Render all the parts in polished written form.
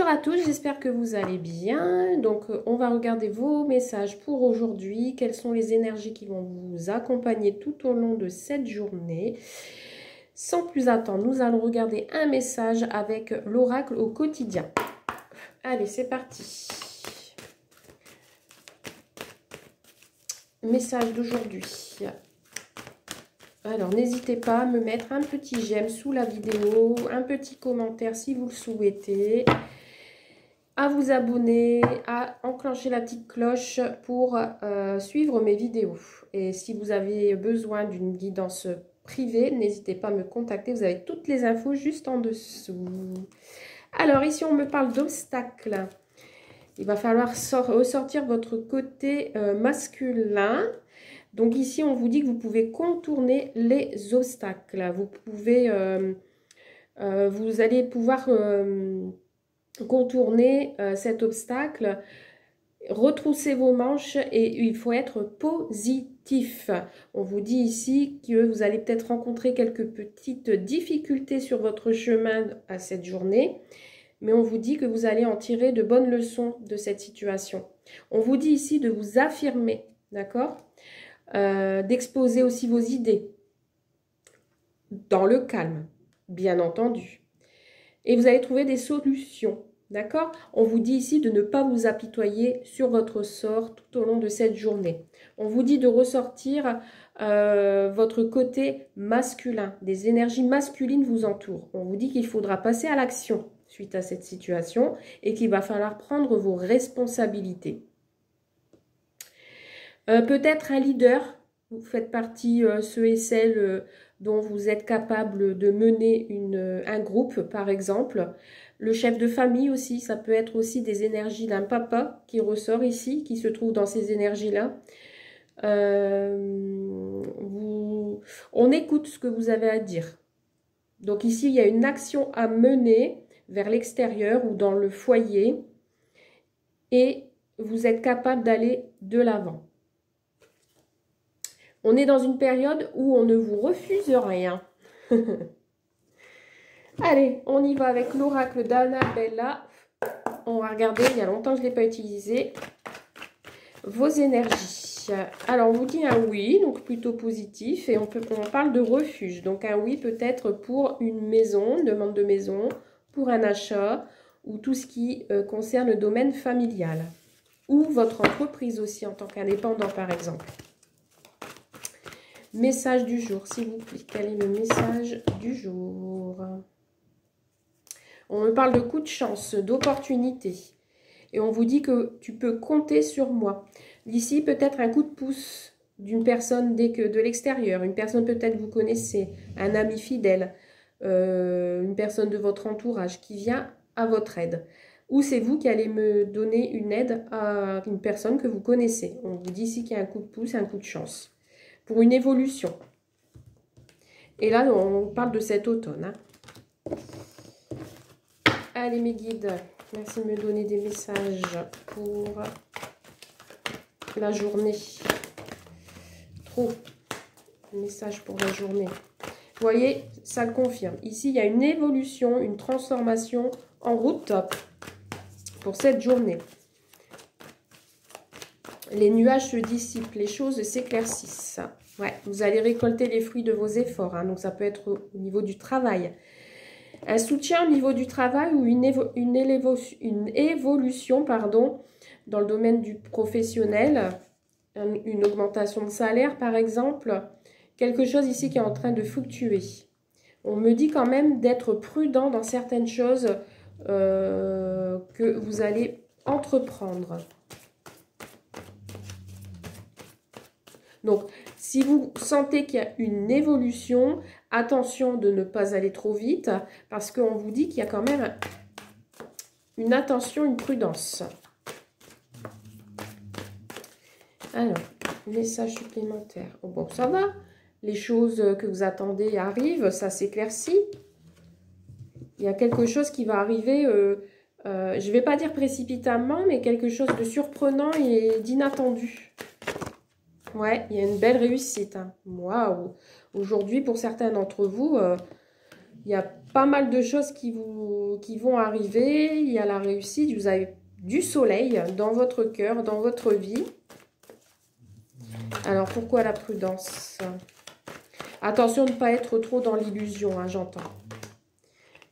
Bonjour à tous, j'espère que vous allez bien. Donc, on va regarder vos messages pour aujourd'hui. Quelles sont les énergies qui vont vous accompagner tout au long de cette journée? Sans plus attendre, nous allons regarder un message avec l'oracle au quotidien. Allez, c'est parti. Message d'aujourd'hui. Alors, n'hésitez pas à me mettre un petit j'aime sous la vidéo, un petit commentaire si vous le souhaitez, à vous abonner, à enclencher la petite cloche pour suivre mes vidéos. Et si vous avez besoin d'une guidance privée, n'hésitez pas à me contacter. Vous avez toutes les infos juste en dessous. Alors, ici, on me parle d'obstacles. Il va falloir ressortir votre côté masculin. Donc ici, on vous dit que vous pouvez contourner les obstacles. Vous allez pouvoir contourner cet obstacle, retrousser vos manches et il faut être positif. On vous dit ici que vous allez peut-être rencontrer quelques petites difficultés sur votre chemin à cette journée, mais on vous dit que vous allez en tirer de bonnes leçons de cette situation. On vous dit ici de vous affirmer, d'accord ? D'exposer aussi vos idées dans le calme, bien entendu. Et vous allez trouver des solutions, d'accord? On vous dit ici de ne pas vous apitoyer sur votre sort tout au long de cette journée. On vous dit de ressortir votre côté masculin. Des énergies masculines vous entourent. On vous dit qu'il faudra passer à l'action suite à cette situation et qu'il va falloir prendre vos responsabilités. Peut-être un leader, vous faites partie ceux et celles dont vous êtes capable de mener un groupe par exemple. Le chef de famille aussi, ça peut être aussi des énergies d'un papa qui ressort ici, qui se trouve dans ces énergies-là. On écoute ce que vous avez à dire. Donc ici, il y a une action à mener vers l'extérieur ou dans le foyer et vous êtes capable d'aller de l'avant. On est dans une période où on ne vous refuse rien. Allez, on y va avec l'oracle d'Annabella. On va regarder, il y a longtemps que je ne l'ai pas utilisé. Vos énergies. Alors, on vous dit un oui, donc plutôt positif. Et on parle de refuge. Donc, un oui peut-être pour une maison, une demande de maison, pour un achat, ou tout ce qui concerne le domaine familial. Ou votre entreprise aussi, en tant qu'indépendant, par exemple. Message du jour, s'il vous plaît. Quel est le message du jour? On me parle de coup de chance, d'opportunité. Et on vous dit que tu peux compter sur moi. D'ici, peut-être un coup de pouce d'une personne de l'extérieur. Une personne peut-être que vous connaissez. Un ami fidèle. Une personne de votre entourage qui vient à votre aide. Ou c'est vous qui allez me donner une aide à une personne que vous connaissez. On vous dit ici qu'il y a un coup de pouce, un coup de chance. Pour une évolution. Et là, on parle de cet automne. Hein. Allez, mes guides, merci de me donner des messages pour la journée. Trop. Message pour la journée. Vous voyez, ça le confirme. Ici, il y a une évolution, une transformation en route pour cette journée. Les nuages se dissipent, les choses s'éclaircissent. Ouais, vous allez récolter les fruits de vos efforts. Hein, donc, ça peut être au niveau du travail. Un soutien au niveau du travail ou une évolution dans le domaine du professionnel. Une augmentation de salaire, par exemple. Quelque chose ici qui est en train de fluctuer. On me dit quand même d'être prudent dans certaines choses que vous allez entreprendre. Donc, si vous sentez qu'il y a une évolution, attention de ne pas aller trop vite, parce qu'on vous dit qu'il y a quand même une attention, une prudence. Alors, message supplémentaire. Oh, bon, ça va. Les choses que vous attendez arrivent, ça s'éclaircit. Il y a quelque chose qui va arriver, je ne vais pas dire précipitamment, mais quelque chose de surprenant et d'inattendu. Ouais, il y a une belle réussite. Hein. Waouh! Aujourd'hui, pour certains d'entre vous, Il y a pas mal de choses qui vont arriver. Il y a la réussite. Vous avez du soleil dans votre cœur, dans votre vie. Alors, pourquoi la prudence? Attention de ne pas être trop dans l'illusion, hein, j'entends.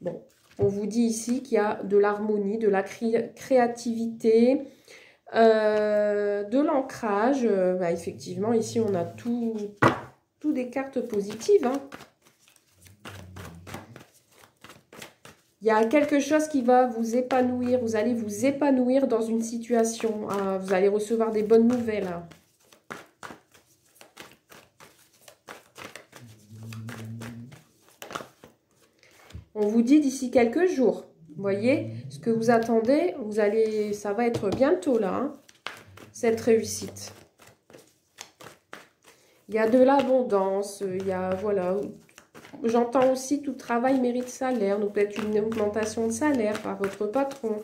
Bon, on vous dit ici qu'il y a de l'harmonie, de la créativité, de l'ancrage. Bah, effectivement, ici, on a tout des cartes positives. Hein. Il y a quelque chose qui va vous épanouir. Vous allez vous épanouir dans une situation. Vous allez recevoir des bonnes nouvelles. Hein. On vous dit d'ici quelques jours. Vous voyez, ce que vous attendez, ça va être bientôt là, hein, cette réussite. Il y a de l'abondance, il y a, voilà, j'entends aussi tout travail mérite salaire, donc peut-être une augmentation de salaire par votre patron,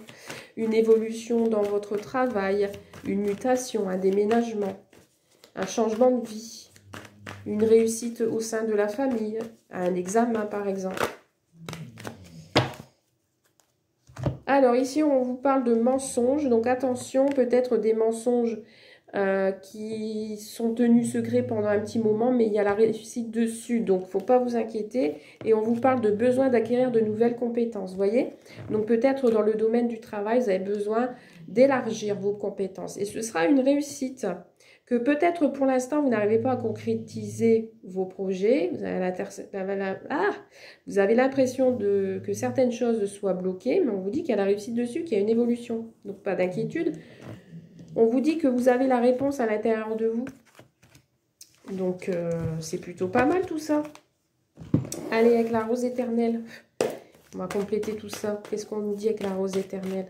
une évolution dans votre travail, une mutation, un déménagement, un changement de vie, une réussite au sein de la famille, un examen par exemple. Alors ici, on vous parle de mensonges, donc attention, peut-être des mensonges qui sont tenus secrets pendant un petit moment, mais il y a la réussite dessus, donc il ne faut pas vous inquiéter. Et on vous parle de besoin d'acquérir de nouvelles compétences, vous voyez? Donc peut-être dans le domaine du travail, vous avez besoin d'élargir vos compétences. Et ce sera une réussite que peut-être pour l'instant, vous n'arrivez pas à concrétiser vos projets. Vous avez l'impression que certaines choses soient bloquées, mais on vous dit qu'il y a la réussite dessus, qu'il y a une évolution. Donc pas d'inquiétude. On vous dit que vous avez la réponse à l'intérieur de vous. Donc, c'est plutôt pas mal tout ça. Allez, avec la rose éternelle. On va compléter tout ça. Qu'est-ce qu'on nous dit avec la rose éternelle?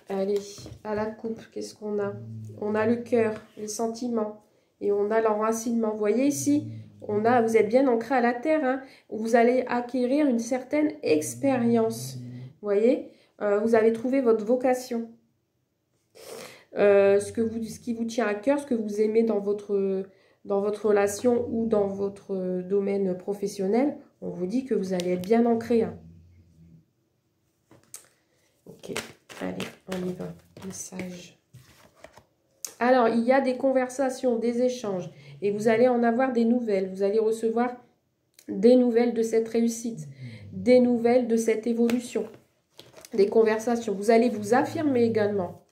Allez, à la coupe, qu'est-ce qu'on a? On a le cœur, les sentiments. Et on a l'enracinement. Vous voyez ici, vous êtes bien ancré à la terre. Hein, vous allez acquérir une certaine expérience. Vous voyez? Vous avez trouvé votre vocation, ce qui vous tient à cœur, ce que vous aimez dans votre relation ou dans votre domaine professionnel. On vous dit que vous allez être bien ancré. Hein. Ok, allez, on y va. Message. Alors, il y a des conversations, des échanges, et vous allez en avoir des nouvelles. Vous allez recevoir des nouvelles de cette réussite, des nouvelles de cette évolution. Des conversations. Vous allez vous affirmer également.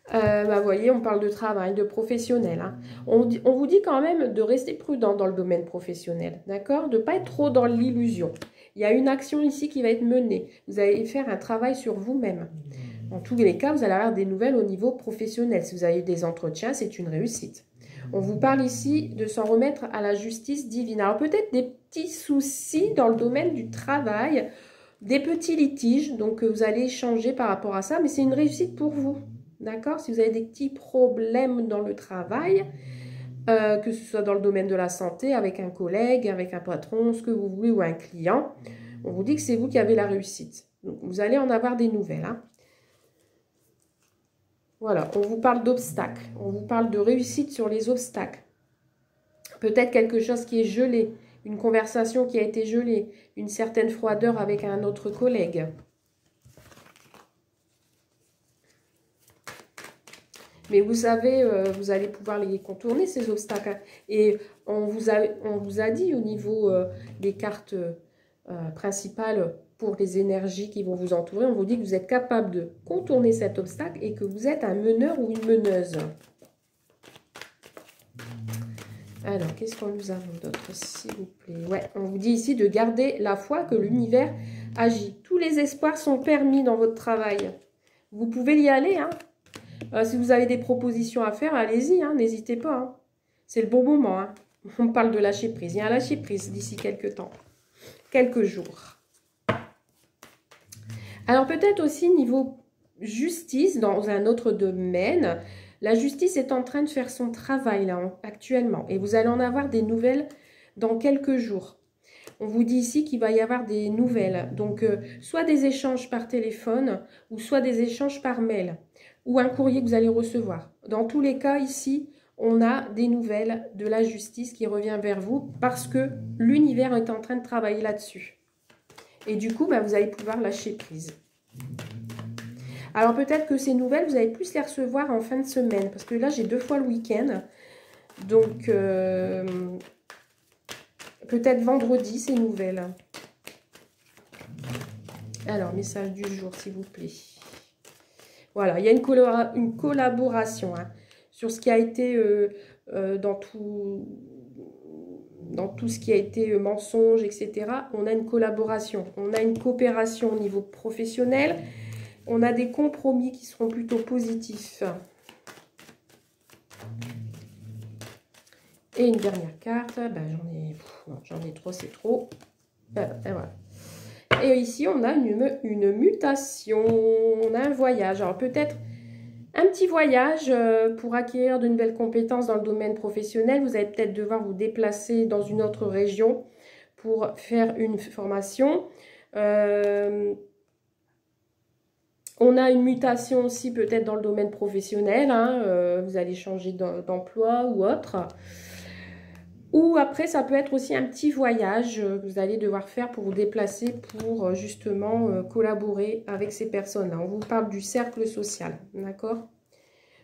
Vous voyez, on parle de travail, de professionnel. Hein. On vous dit quand même de rester prudent dans le domaine professionnel. D'accord? De ne pas être trop dans l'illusion. Il y a une action ici qui va être menée. Vous allez faire un travail sur vous-même. En tous les cas, vous allez avoir des nouvelles au niveau professionnel. Si vous avez des entretiens, c'est une réussite. On vous parle ici de s'en remettre à la justice divine. Alors peut-être des petits soucis dans le domaine du travail, des petits litiges, donc vous allez changer par rapport à ça, mais c'est une réussite pour vous, d'accord? Si vous avez des petits problèmes dans le travail, que ce soit dans le domaine de la santé, avec un collègue, avec un patron, ce que vous voulez, ou un client, on vous dit que c'est vous qui avez la réussite. Donc vous allez en avoir des nouvelles. Hein. Voilà, on vous parle d'obstacles, on vous parle de réussite sur les obstacles. Peut-être quelque chose qui est gelé, une conversation qui a été gelée, une certaine froideur avec un autre collègue. Mais vous savez, vous allez pouvoir les contourner, ces obstacles. Et on vous a dit au niveau des cartes principales pour les énergies qui vont vous entourer, on vous dit que vous êtes capable de contourner cet obstacle et que vous êtes un meneur ou une meneuse. Alors, qu'est-ce qu'on nous a d'autre, s'il vous plaît? Ouais, on vous dit ici de garder la foi que l'univers agit. Tous les espoirs sont permis dans votre travail. Vous pouvez y aller. Hein. Si vous avez des propositions à faire, allez-y, hein, n'hésitez pas. Hein. C'est le bon moment. Hein. On parle de lâcher prise. Il y a un lâcher prise d'ici quelques temps, quelques jours. Alors, peut-être aussi niveau justice, dans un autre domaine, la justice est en train de faire son travail là actuellement et vous allez en avoir des nouvelles dans quelques jours. On vous dit ici qu'il va y avoir des nouvelles, donc soit des échanges par téléphone ou soit des échanges par mail ou un courrier que vous allez recevoir. Dans tous les cas ici, on a des nouvelles de la justice qui revient vers vous parce que l'univers est en train de travailler là-dessus. Et du coup, bah, vous allez pouvoir lâcher prise. Alors peut-être que ces nouvelles, vous allez plus les recevoir en fin de semaine. Parce que là, j'ai 2 fois le week-end. Donc, peut-être vendredi, ces nouvelles. Alors, message du jour, s'il vous plaît. Voilà, il y a une collaboration hein, sur ce qui a été dans tout ce qui a été mensonge, etc. On a une collaboration, on a une coopération au niveau professionnel. On a des compromis qui seront plutôt positifs. Et une dernière carte. Ben, j'en ai trop, c'est trop. Voilà. Et ici, on a une mutation. On a un voyage. Alors, peut-être un petit voyage pour acquérir de nouvelles compétences dans le domaine professionnel. Vous allez peut-être devoir vous déplacer dans une autre région pour faire une formation. On a une mutation aussi peut-être dans le domaine professionnel, hein, vous allez changer d'emploi ou autre. Ou après, ça peut être aussi un petit voyage que vous allez devoir faire pour vous déplacer pour justement collaborer avec ces personnes-là. On vous parle du cercle social, d'accord?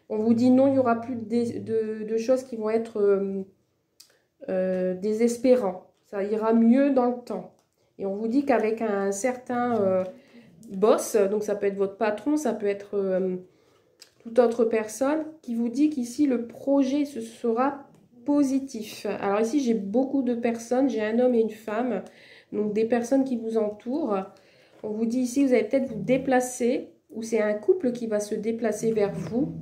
On vous dit non, il n'y aura plus de choses qui vont être désespérantes. Ça ira mieux dans le temps. Et on vous dit qu'avec un certain... boss, donc ça peut être votre patron, ça peut être toute autre personne qui vous dit qu'ici le projet ce sera positif. Alors ici j'ai beaucoup de personnes, j'ai un homme et une femme, donc des personnes qui vous entourent. On vous dit ici vous allez peut-être vous déplacer, ou c'est un couple qui va se déplacer vers vous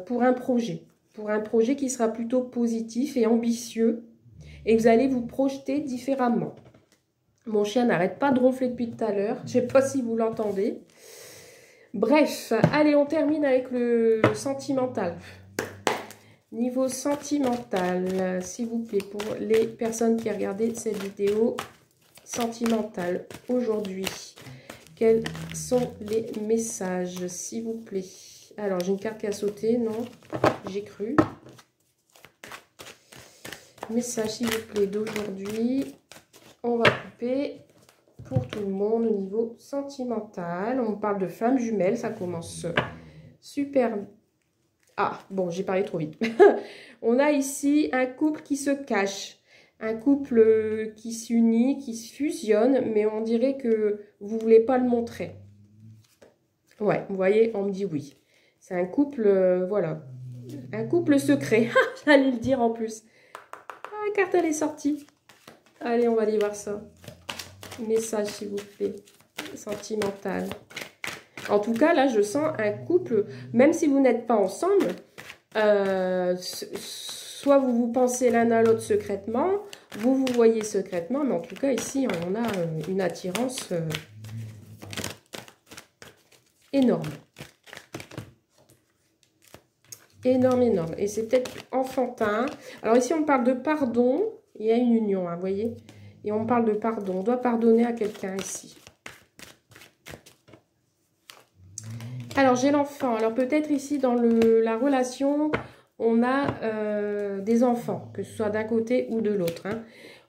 pour un projet qui sera plutôt positif et ambitieux, et vous allez vous projeter différemment. Mon chien n'arrête pas de ronfler depuis tout à l'heure. Je ne sais pas si vous l'entendez. Bref, allez, on termine avec le sentimental. Niveau sentimental, s'il vous plaît, pour les personnes qui regardent cette vidéo sentimentale aujourd'hui. Quels sont les messages, s'il vous plaît? Alors, j'ai une carte qui a sauté, non? J'ai cru. Message, s'il vous plaît, d'aujourd'hui. On va couper pour tout le monde au niveau sentimental. On parle de femmes jumelles, ça commence super. Ah, bon, j'ai parlé trop vite. On a ici un couple qui se cache, un couple qui s'unit, qui se fusionne, mais on dirait que vous ne voulez pas le montrer. Ouais, vous voyez, on me dit oui. C'est un couple, voilà, un couple secret. J'allais le dire en plus. Ah, la carte, elle est sortie. Allez, on va aller voir ça. Message, s'il vous plaît. Sentimental. En tout cas, là, je sens un couple, même si vous n'êtes pas ensemble, soit vous vous pensez l'un à l'autre secrètement, vous vous voyez secrètement, mais en tout cas, ici, on a une attirance énorme. Énorme, énorme. Et c'est peut-être enfantin. Alors ici, on parle de pardon. Il y a une union, hein, vous voyez. Et on parle de pardon. On doit pardonner à quelqu'un ici. Alors, j'ai l'enfant. Alors, peut-être ici, dans la relation, on a des enfants, que ce soit d'un côté ou de l'autre. Hein.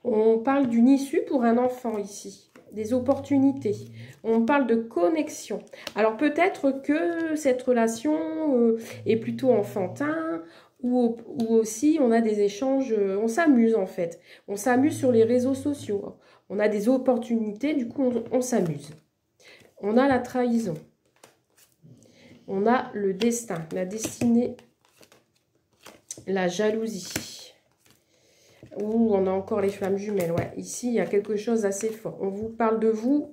On parle d'une issue pour un enfant ici. Des opportunités. On parle de connexion. Alors, peut-être que cette relation est plutôt enfantin, ou aussi on a des échanges, on s'amuse en fait. On s'amuse sur les réseaux sociaux. On a des opportunités, du coup on s'amuse. On a la trahison. On a le destin, la destinée, la jalousie. Ouh, on a encore les flammes jumelles. Ouais, ici il y a quelque chose d'assez fort. On vous parle de vous,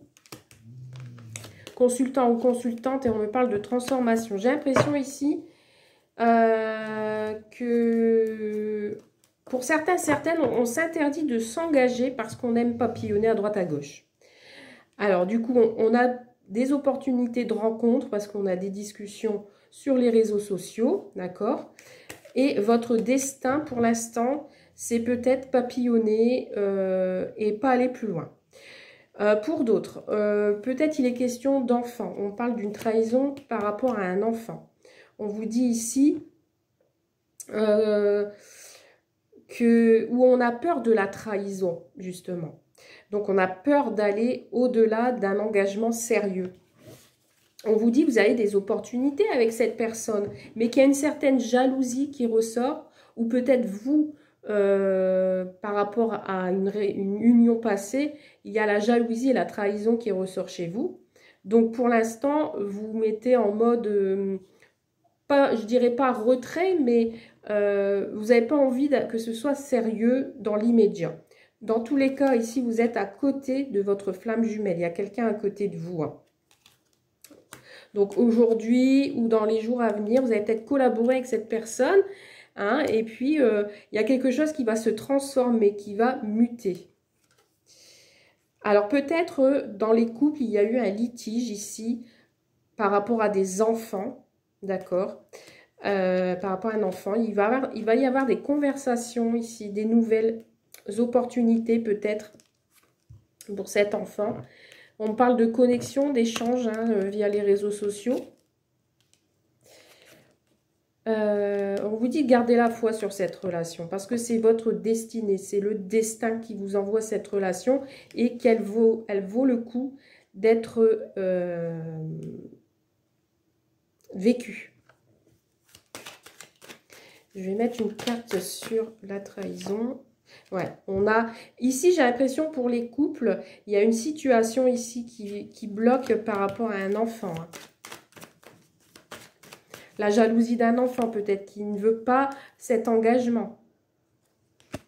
consultant ou consultante, et on me parle de transformation. J'ai l'impression ici... que pour certaines, on s'interdit de s'engager parce qu'on aime papillonner à droite à gauche. Alors du coup, on a des opportunités de rencontre parce qu'on a des discussions sur les réseaux sociaux, d'accord? Et votre destin, pour l'instant, c'est peut-être papillonner et pas aller plus loin. Pour d'autres, peut-être il est question d'enfant. On parle d'une trahison par rapport à un enfant. On vous dit ici où on a peur de la trahison, justement. Donc, on a peur d'aller au-delà d'un engagement sérieux. On vous dit que vous avez des opportunités avec cette personne, mais qu'il y a une certaine jalousie qui ressort, ou peut-être vous, par rapport à une union passée, il y a la jalousie et la trahison qui ressort chez vous. Donc pour l'instant, vous vous mettez en mode, pas, je dirais pas retrait, mais vous n'avez pas envie que ce soit sérieux dans l'immédiat. Dans tous les cas, ici, vous êtes à côté de votre flamme jumelle. Il y a quelqu'un à côté de vous, hein. Donc aujourd'hui ou dans les jours à venir, vous allez peut-être collaborer avec cette personne, hein, et puis il y a quelque chose qui va se transformer, qui va muter. Alors peut-être dans les couples, il y a eu un litige ici par rapport à des enfants, d'accord, par rapport à un enfant. Il va y avoir des conversations ici, des nouvelles opportunités peut-être pour cet enfant. On parle de connexion, d'échange, hein, via les réseaux sociaux. On vous dit de garder la foi sur cette relation parce que c'est votre destinée, c'est le destin qui vous envoie cette relation et elle vaut le coup d'être vécue. Je vais mettre une carte sur la trahison. Ouais, on a ici, j'ai l'impression pour les couples, il y a une situation ici qui bloque par rapport à un enfant, hein. La jalousie d'un enfant peut-être qui ne veut pas cet engagement.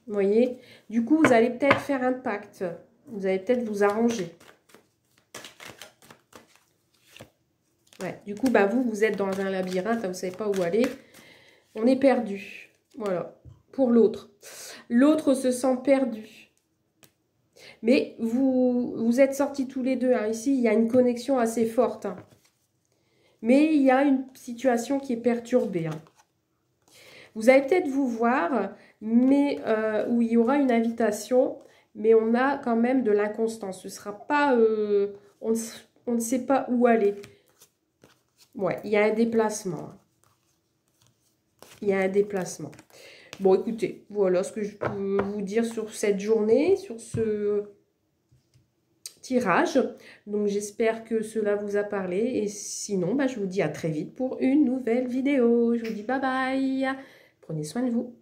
Vous voyez? Du coup, vous allez peut-être faire un pacte. Vous allez peut-être vous arranger. Ouais, du coup, bah, vous êtes dans un labyrinthe, vous ne savez pas où aller. On est perdu. Voilà. Pour l'autre. L'autre se sent perdu. Mais vous êtes sortis tous les deux, hein. Ici, il y a une connexion assez forte, hein. Mais il y a une situation qui est perturbée, hein. Vous allez peut-être vous voir, mais où il y aura une invitation, mais on a quand même de l'inconstance. Ce ne sera pas... on ne sait pas où aller. Ouais, il y a un déplacement. Il y a un déplacement. Bon, écoutez, voilà ce que je peux vous dire sur cette journée, sur ce tirage. Donc, j'espère que cela vous a parlé. Et sinon, bah, je vous dis à très vite pour une nouvelle vidéo. Je vous dis bye bye. Prenez soin de vous.